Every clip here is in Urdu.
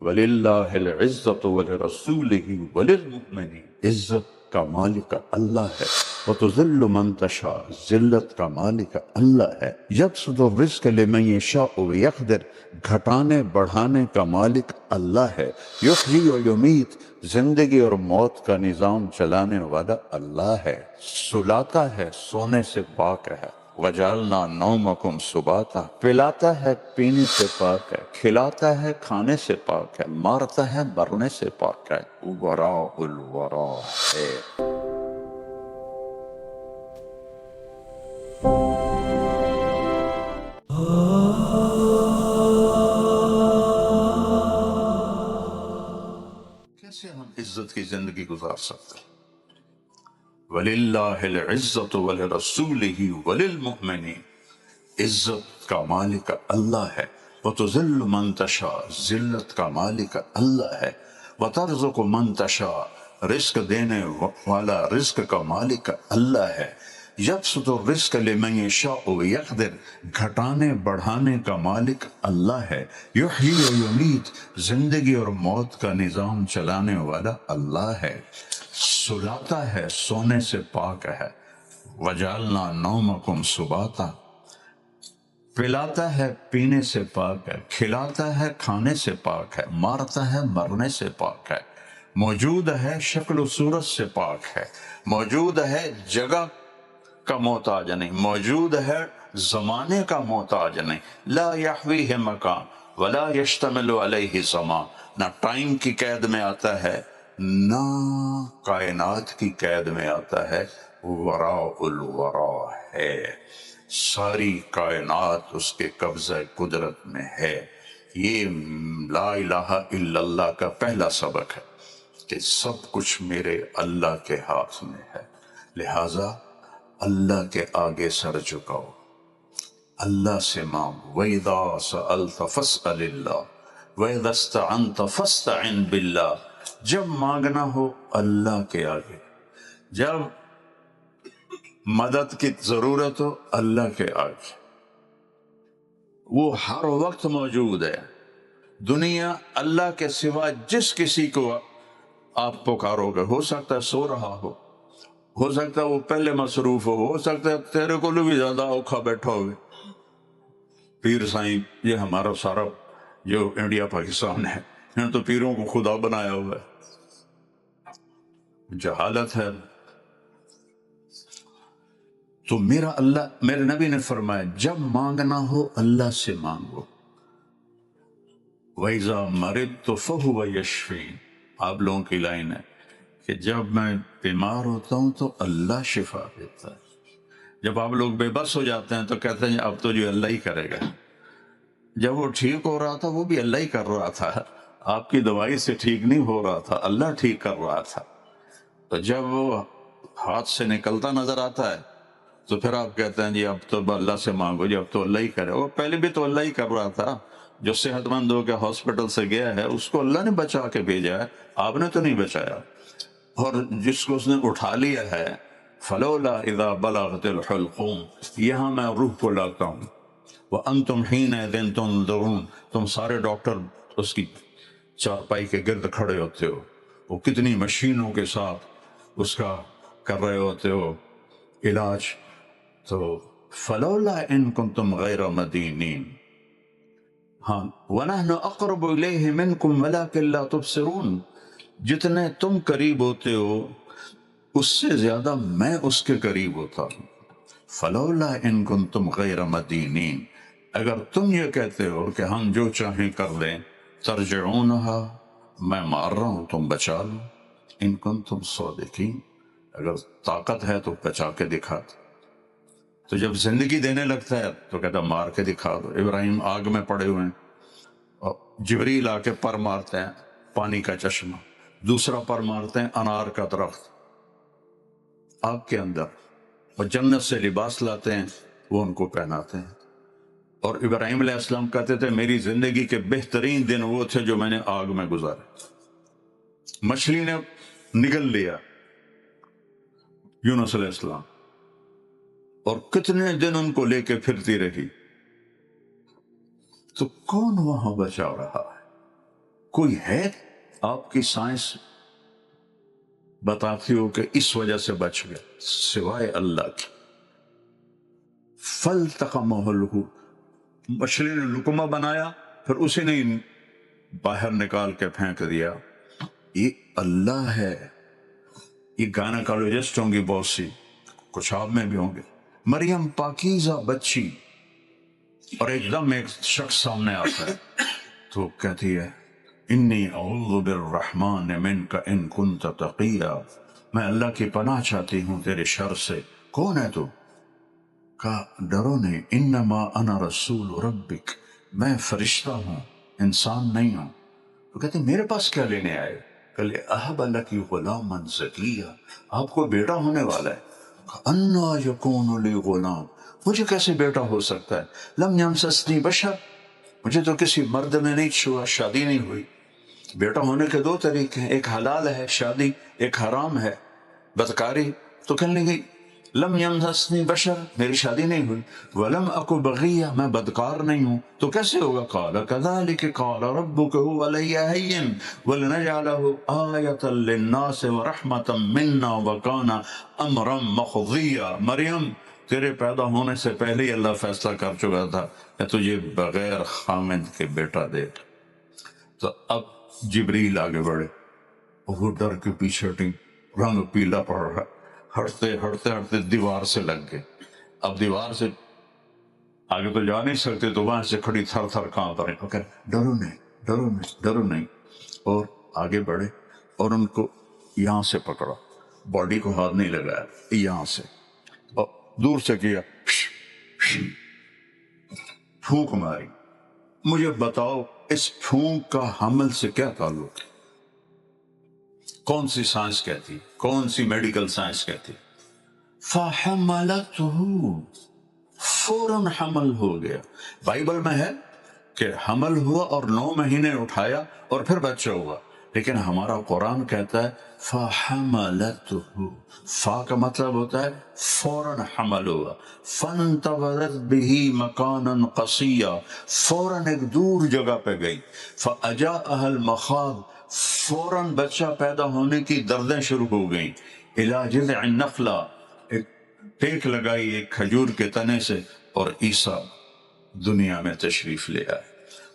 وَلِلَّهِ الْعِزَّةُ وَلِرَسُولِهِ وَلِلْمُؤْمِنِينَ، عزت کا مالک اللہ ہے، وَتُذِلُّ مَن تَشَاءُ، ذلت کا مالک اللہ ہے، یبسط الرزق لمن یشاء ویقدر، گھٹانے بڑھانے کا مالک اللہ ہے، یحیی و یمیت، زندگی اور موت کا نظام چلانے والا اللہ ہے، سلاتا ہے، سونے سے پاک ہے، وَجَعَلْنَا نَوْمَكُمْ سُبَاتًا، پلاتا ہے پینے سے پاک ہے، کھلاتا ہے کھانے سے پاک ہے، مارتا ہے مرنے سے پاک ہے، وراء الورا ہے۔ کیسے ہم عزت کی زندگی گزار سکتے ہیں؟ وَلِلَّهِ الْعِزَّةُ وَلِرَسُولِهِ وَلِلْمُؤْمِنِينَ، عزت کا مالک اللہ ہے، وَتُذِلُّ مَن تَشَاءُ، ذلت کا مالک اللہ ہے، وَتَرْزُقُ مَن تَشَاءُ، رزق دینے والا رزق کا مالک اللہ ہے، یبسط الرزق لمن یشاء ویقدر، گھٹانے بڑھانے کا مالک اللہ ہے، یحیی و یمیت، زندگی اور موت کا نظام چلانے والا اللہ ہے، سلاتا ہے، سونے سے پاک ہے، وَجَعَلْنَا نَوْمَكُمْ سُبَاتًا، پلاتا ہے پینے سے پاک ہے، کھلاتا ہے کھانے سے پاک ہے، مارتا ہے مرنے سے پاک ہے، موجود ہے شکل و صورت سے پاک ہے، موجود ہے جگہ کا محتاج نہیں، موجود ہے زمانے کا محتاج نہیں، لا یحویہ مکان ولا یشتمل علیہ زمان، نہ ٹائم کی قید میں آتا ہے نہ کائنات کی قید میں آتا ہے، وراء الورا ہے، ساری کائنات اس کے قبضہ قدرت میں ہے۔ یہ لا الہ الا اللہ کا پہلا سبق ہے کہ سب کچھ میرے اللہ کے ہاتھ میں ہے، لہٰذا اللہ کے آگے سر جھکاؤ، اللہ سے مانگو، وَإِذَا سَأَلْتَ فَاسْأَلِ اللَّهِ وَإِذَا اسْتَعَنْتَ فَاسْتَعِنْ بِاللَّهِ، جب مانگنا ہو اللہ کے آگے، جب مدد کی ضرورت ہو اللہ کے آگے، وہ ہر وقت موجود ہے۔ دنیا اللہ کے سوا جس کسی کو آپ پکارو گے، ہو سکتا ہے سو رہا ہو سکتا ہے وہ پہلے مصروف ہو سکتا ہے تیرے کو بھی زیادہ اوکھا بیٹھا ہوئے، پیر سائیں یہ ہمارا سارا جو انڈیا پاکستان ہے، انہوں تو پیروں کو خدا بنایا ہوا ہے، جہالت ہے۔ تو میرا اللہ، میرے نبی نے فرمایا جب مانگنا ہو اللہ سے مانگو، وَإِذَا مَرِضْتُ فَهُوَ يَشْفِينِ، آپ لوگوں کی لائن ہے کہ جب میں بیمار ہوتا ہوں تو اللہ شفا دیتا ہے، جب آپ لوگ بے بس ہو جاتے ہیں تو کہتے ہیں اب تو جو اللہ ہی کرے گا، جب وہ ٹھیک ہو رہا تھا وہ بھی اللہ ہی کر رہا تھا، آپ کی دوائی سے ٹھیک نہیں ہو رہا تھا، اللہ ٹھیک کر رہا تھا، تو جب وہ ہاتھ سے نکلتا نظر آتا ہے تو پھر آپ کہتے ہیں جی اب تو اللہ سے مانگو، جی اب تو اللہ ہی کرے، وہ پہلے بھی تو اللہ ہی کر رہا تھا، جو صحت مند ہو کے ہاسپٹل سے گیا ہے اس کو اللہ نے بچا کے بھیجا ہے، آپ نے تو نہیں بچایا، اور جس کو اس نے اٹھا لیا ہے فلولا اذا بلغت الحلقوم، یہاں میں روح کو لاتا ہوں، وانتم حینئذ تنظرون، تم سارے ڈاکٹر اس کی چارپائی کے گرد کھڑے ہوتے ہو، وہ کتنی مشینوں کے ساتھ اس کا کر رہے ہوتے ہو علاج، تو فلولا ان کنتم غیر مدینین، ہاں وَنَحْنُ أَقْرَبُ إِلَيْهِ مِنْكُمْ وَلَكِنْ لَا تُبْصِرُونَ، جتنے تم قریب ہوتے ہو اس سے زیادہ میں اس کے قریب ہوتا ہوں، فلولا ان کنتم غیر مدینین، اگر تم یہ کہتے ہو کہ ہم جو چاہیں کر لیں، ترجعونہا، میں مار رہا ہوں تم بچا لو، ان کنتم صادقین، اگر طاقت ہے تو بچا کے دکھا دو، تو جب زندگی دینے لگتا ہے تو کہتا مار کے دکھا دو، ابراہیم آگ میں پڑے ہوئے ہیں اور جبریل آ کے پر مارتے ہیں پانی کا چشمہ، دوسرا پر مارتے ہیں انار کا درخت آگ کے اندر، اور جنت سے لباس لاتے ہیں وہ ان کو پہناتے ہیں، اور ابراہیم علیہ السلام کہتے تھے میری زندگی کے بہترین دن وہ تھے جو میں نے آگ میں گزارے، مچھلی نے نگل لیا یونس علیہ السلام، اور کتنے دن ان کو لے کے پھرتی رہی، تو کون وہاں بچا رہا ہے؟ کوئی ہے آپ کی سائنس بتاتی ہو کہ اس وجہ سے بچ گیا سوائے اللہ کی؟ فَالْتَقَمَهُ الْحُوتُ، مچھلی نے لقمہ بنایا پھر اسے نے باہر نکال کے پھینک دیا۔ یہ اللہ ہے۔ یہ گائنیکالوجسٹ ہوں گی بہت سی، کچھ آپ میں بھی ہوں گے۔ مریم پاکیزہ بچی، اور ایک دم ایک شخص سامنے آتا ہے تو کہتی ہے انی اعوذ بالرحمن منک ان کنت تقیا، میں اللہ کی پناہ چاہتی ہوں تیرے شر سے۔ کون ہے تو؟ کہا ڈرو نہیں، انما انا رسول ربک، میں فرشتہ ہوں، انسان نہیں ہوں۔ تو کہتے ہیں میرے پاس کیا لینے آئے؟ کہ اہب لک غلاما زکیہ، آپ کو بیٹا ہونے والا ہے۔ انا یکون لی غلام، مجھے کیسے بیٹا ہو سکتا ہے؟ لم یمسسنی بشر، مجھے تو کسی مرد نے نہیں چھوا، شادی نہیں ہوئی۔ بیٹا ہونے کے دو طریقے ہیں، ایک حلال ہے شادی، ایک حرام ہے بدکاری۔ تو کہنے لگی لم یمسسنی بشر، میری شادی نہیں ہوئی، ولم اک بغیہ، میں بدکار نہیں ہوں، تو کیسے ہوگا؟ قال کذلک قال ربک هو علی ہین ولنجعلہ آیۃ للناس ورحمۃ منا وکان امرا مقضیا۔ مریم تیرے پیدا ہونے سے پہلے ہی اللہ فیصلہ کر چکا تھا کہ تجھے بغیر خامد کے بیٹا دے۔ تو اب جبریل آگے بڑھے، وہ ڈر کے پیچھے ہٹی، رنگ پیلا پڑ رہا، ہٹتے ہٹتے ہٹتے دیوار سے لگ گئے۔ اب دیوار سے آگے تو جا نہیں سکتے، تو وہاں سے کھڑی تھر تھر کانپ رہے، کہ ڈرو نہیں ڈرو نہیں ڈرو نہیں، اور آگے بڑھے اور ان کو یہاں سے پکڑا، باڈی کو ہاتھ نہیں لگایا، یہاں سے، اور دور سے کیا، پھونک ماری۔ مجھے بتاؤ اس پھونک کا حمل سے کیا تعلق ہے؟ کون سی سائنس کہتی، کون سی میڈیکل سائنس کہتی؟ فَحَمَلَتْهُ، فوراً حمل ہو گیا۔ بائبل میں ہے کہ حمل ہوا اور 9 مہینے اٹھایا اور پھر بچہ ہوا، لیکن ہمارا قرآن کہتا ہے فَحَمَلَتْهُ، فا کا مطلب ہوتا ہے فوراً حمل ہوا، فَانْتَبَذَتْ بِهِ مَكَانًا قَصِيًّا، فوراً ایک دور جگہ پہ گئی، فَأَجَاءَهَا الْمَخَاض، فوراً بچہ پیدا ہونے کی دردیں شروع ہو گئیں، إِلَى جِذْعِ النَّخْلَةِ، ایک ٹیک لگائی ایک کھجور کے تنے سے، اور عیسیٰ دنیا میں تشریف لے آئے۔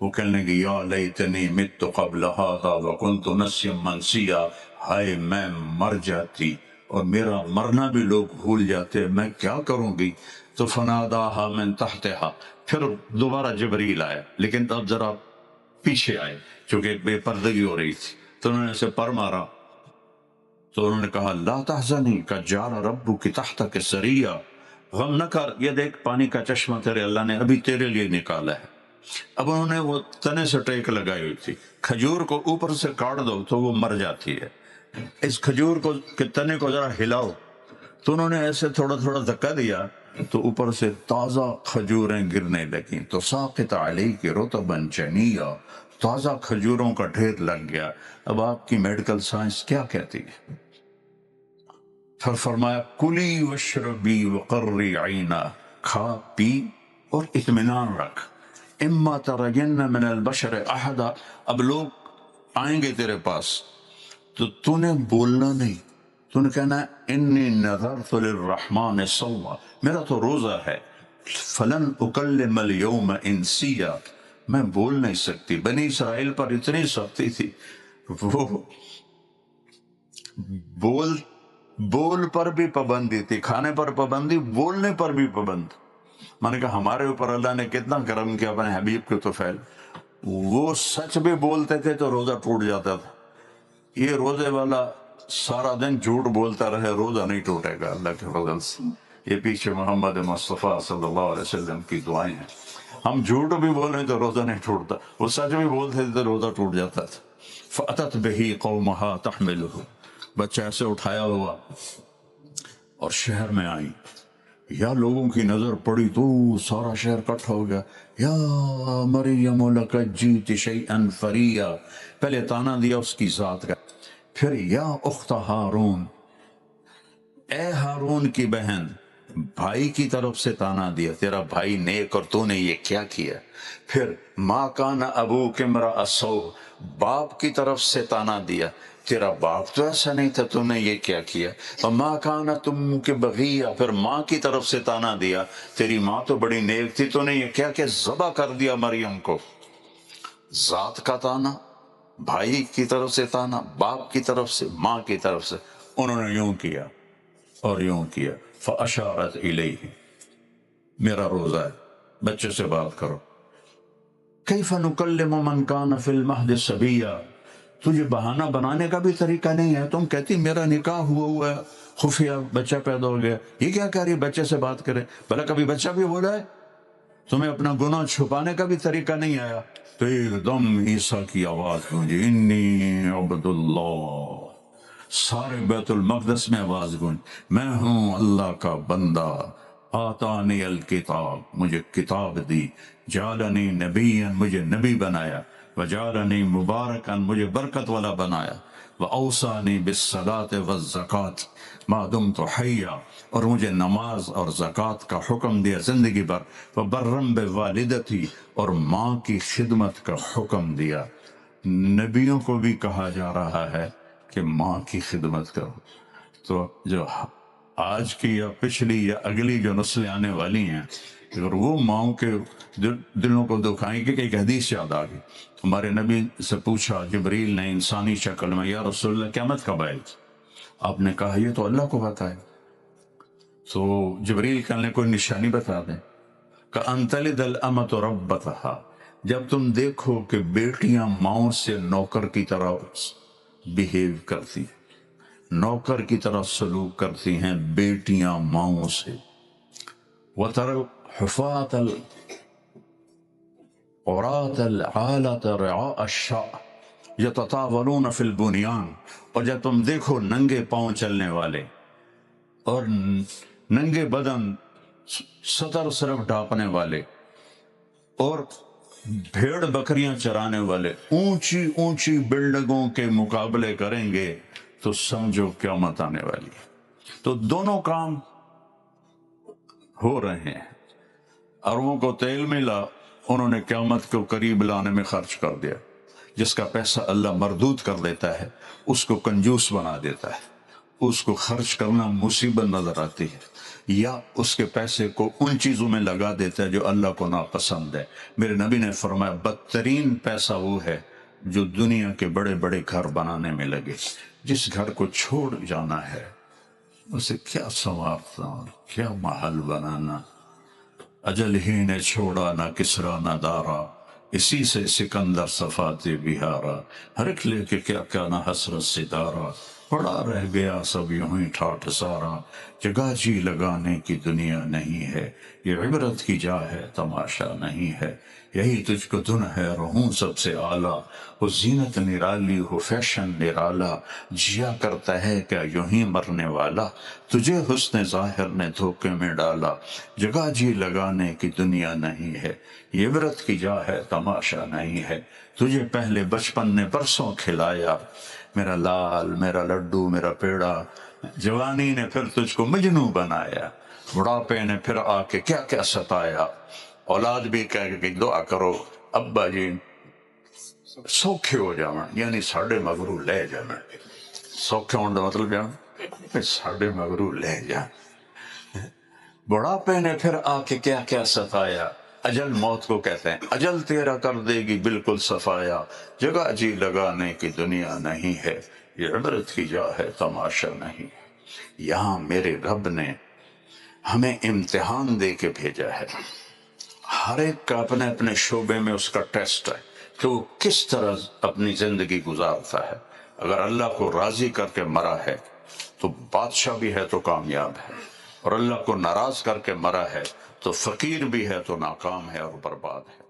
وہ کہنے لگی یا لیتنی مت قبل ھذا وکنت نسیا منسیا، ہائے میں مر جاتی اور میرا مرنا بھی لوگ بھول جاتے، میں کیا کروں گی؟ تو فناداھا من تحتھا، پھر دوبارہ جبریل آیا، لیکن اب ذرا پیچھے آئے چونکہ ایک بے پردگی ہو رہی تھی، تو انہوں نے اسے پر مارا، تو انہوں نے کہا لا تحزنی قد جعل ربک تحتک سریا، غم نہ کر، یہ دیکھ پانی کا چشمہ تیرے اللہ نے ابھی تیرے لیے نکالا ہے۔ اب انہوں نے وہ تنے سے ٹیک لگائی ہوئی تھی، کھجور کو اوپر سے کاٹ دو تو وہ مر جاتی ہے، اس کھجور کو کے تنے کو ذرا ہلاؤ، تو انہوں نے ایسے تھوڑا تھوڑا دھکا دیا تو اوپر سے تازہ کھجوریں گرنے لگیں، تو ساقط علیک رطبا جنیا، تازہ کھجوروں کا ڈھیر لگ گیا۔ اب آپ کی میڈیکل سائنس کیا کہتی ہے؟ پھر فرمایا کلی واشربی وقرری عینا، کھا پی اور اطمینان رکھ، اما ترین من البشر احدا، اب لوگ آئیں گے تیرے پاس تو نے بولنا نہیں، تو نے کہنا ہے انی نذرت للرحمن صوما، میرا تو روزہ ہے، فلن اکلم اليوم انسیا، میں بول نہیں سکتی۔ بنی اسرائیل پر اتنی سختی تھی، وہ بول پر بھی پابندی تھی، کھانے پر پابندی، بولنے پر بھی پابند۔ میں نے کہا ہمارے اوپر اللہ نے کتنا کرم کیا اپنے حبیب کے طفیل، وہ سچ بھی بولتے تھے تو روزہ ٹوٹ جاتا تھا۔ یہ روزے والا سارا دن جھوٹ بولتا رہے، روزہ نہیں ٹوٹے گا اللہ کے فضل سے۔ یہ پیچھے محمد مصطفیٰ صلی اللہ علیہ وسلم کی دعائیں ہیں۔ ہم جھوٹ بھی بول رہے تو روزہ نہیں ٹوٹتا، وہ سچ بھی بولتے تھے تو روزہ ٹوٹ جاتا تھا۔ فَأَتَتْ بِهِ قَوْمَهَا تَحْمِلُهُ، بچہ ایسے اٹھایا ہوا اور شہر میں آئی، یا لوگوں کی نظر پڑی تو سارا شہر اکٹھا ہو گیا، یا مریم لقد جئت شیئا فریا، پہلے تانا دیا اس کی ذات کا، پھر یا اخت ہارون، اے ہارون کی بہن، بھائی کی طرف سے تانا دیا، تیرا بھائی نیک اور تو نے یہ کیا کیا۔ پھر ما کان ابوک امرأ سوء، باپ کی طرف سے تانا دیا، تیرا باپ تو ایسا نہیں تھا، تو نے یہ کیا کیا۔ وما کانت امک بغیہ، پھر ماں کی طرف سے تانا دیا، تیری ماں تو بڑی نیک تھی، تو نے یہ کیا کہ ذبح کر دیا مریم کو۔ ذات کا تانا، بھائی کی طرف سے تانا، باپ کی طرف سے، ماں کی طرف سے، انہوں نے یوں کیا اور یوں کیا۔ فاشارت الیہ، میرا روزہ ہے، بچے سے بات کرو۔ کیف نکلم من کان فی المہد صبیا، تجھے بہانہ بنانے کا بھی طریقہ نہیں ہے، تم کہتی میرا نکاح ہوا ہے، خفیہ بچہ پیدا ہو گیا، یہ کیا کہہ رہی بچے سے بات کرے، بھلا کبھی بچہ بھی ہو جائے، تمہیں اپنا گناہ چھپانے کا بھی طریقہ نہیں آیا۔ تو ایک دم عیسیٰ کی آواز گونجی، انی عبد اللہ، سارے بیت المقدس میں آواز گونج، میں ہوں اللہ کا بندہ، آتانی الکتاب، مجھے کتاب دی، جعلنی نبیا، مجھے نبی بنایا، وجعلنی مبارکا، مجھے برکت والا بنایا، واوصانی بالصلاۃ والزکاۃ ما دمت حیا، اور مجھے نماز اور زکوٰۃ کا حکم دیا زندگی بھر، وبرم بوالدتی، اور ماں کی خدمت کا حکم دیا۔ نبیوں کو بھی کہا جا رہا ہے کہ ماں کی خدمت کرو۔ تو جو آج کی یا پچھلی یا اگلی جو نسلیں آنے والی ہیں، اگر وہ ماؤں کے دلوں کو دکھائیں گے کہ ایک حدیث یاد آ گئی، ہمارے نبی سے پوچھا جبریل نے انسانی شکل میں، یا رسول اللہ قیامت کب آئے گی؟ آپ نے کہا یہ تو اللہ کو بتائے۔ تو جبریل کہنے کوئی نشانی بتا دیں۔ کأن تلد الامۃ ربتہا، جب تم دیکھو کہ بیٹیاں ماؤں سے نوکر کی طرح بیہیو کرتی ہیں، نوکر کی طرح سلوک کرتی ہیں بیٹیاں ماؤں سے۔ وَتَرَى الْحُفَاةَ الْعُرَاةَ الْعَالَةَ رِعَاءَ الشَّاءِ يَتَطَاوَلُونَ فِي الْبُنْيَانِ، اور جب تم دیکھو ننگے پاؤں چلنے والے اور ننگے بدن سطر صرف ڈھانپنے والے اور بھیڑ بکریاں چرانے والے اونچی اونچی بلڈنگوں کے مقابلے کریں گے تو سمجھو قیامت آنے والی ہے۔ تو دونوں کام ہو رہے ہیں۔ اربوں کو تیل ملا، انہوں نے قیامت کو قریب لانے میں خرچ کر دیا۔ جس کا پیسہ اللہ مردود کر دیتا ہے اس کو کنجوس بنا دیتا ہے، اس کو خرچ کرنا مصیبت نظر آتی ہے، یا اس کے پیسے کو ان چیزوں میں لگا دیتا ہے جو اللہ کو ناپسند ہے۔ میرے نبی نے فرمایا بدترین پیسہ وہ ہے جو دنیا کے بڑے بڑے گھر بنانے میں لگے۔ جس گھر کو چھوڑ جانا ہے اسے کیا سنوارنا، کیا محل بنانا۔ اجل ہی نے چھوڑا نہ کسرا نہ دارا، اسی سے سکندر صفات بہارا، ہر ایک لے کے کیا کیا نہ حسرت ستارہ، پڑا رہ گیا سب یوں ہی ٹھاٹھ سارا، جگہ جی لگانے کی دنیا نہیں ہے، یہ عبرت کی جا ہے تماشا نہیں ہے، یہی تجھ کو دن ہے رہوں سب سے اعلیٰ، وہ زینت نرالی ہو فیشن نرالا، جیا کرتا ہے کیا یوں ہی مرنے والا، تجھے حسن ظاہر نے دھوکے میں ڈالا، جگہ جی لگانے کی دنیا نہیں ہے، یہ عبرت کی جا ہے تماشا نہیں ہے، تجھے پہلے بچپن نے برسوں کھلایا، میرا لال میرا لڈو میرا پیڑا، جوانی نے پھر تجھ کو مجنوں بنایا، بڑھاپے نے پھر آ کے کیا کیا ستایا، اولاد بھی کہہ کہ دعا کرو ابا جی سوکھے ہو جاون، یعنی ساڈے مگرو لے جاون۔ سوکھے ہونے کا مطلب جان ساڈے مگرو لے جان۔ بڑھاپے نے پھر آ کے کیا کیا ستایا، اجل موت کو کہتے ہیں، اجل تیرا کر دے گی بالکل صفایا، جگہ جی لگانے کی دنیا نہیں ہے، یہ عبرت کی جا ہے تماشا نہیں۔ یہاں میرے رب نے ہمیں امتحان دے کے بھیجا ہے، ہر ایک کا اپنے اپنے شعبے میں اس کا ٹیسٹ ہے کہ وہ کس طرح اپنی زندگی گزارتا ہے۔ اگر اللہ کو راضی کر کے مرا ہے تو بادشاہ بھی ہے تو کامیاب ہے، اور اللہ کو ناراض کر کے مرا ہے تو فقیر بھی ہے تو ناکام ہے اور برباد ہے۔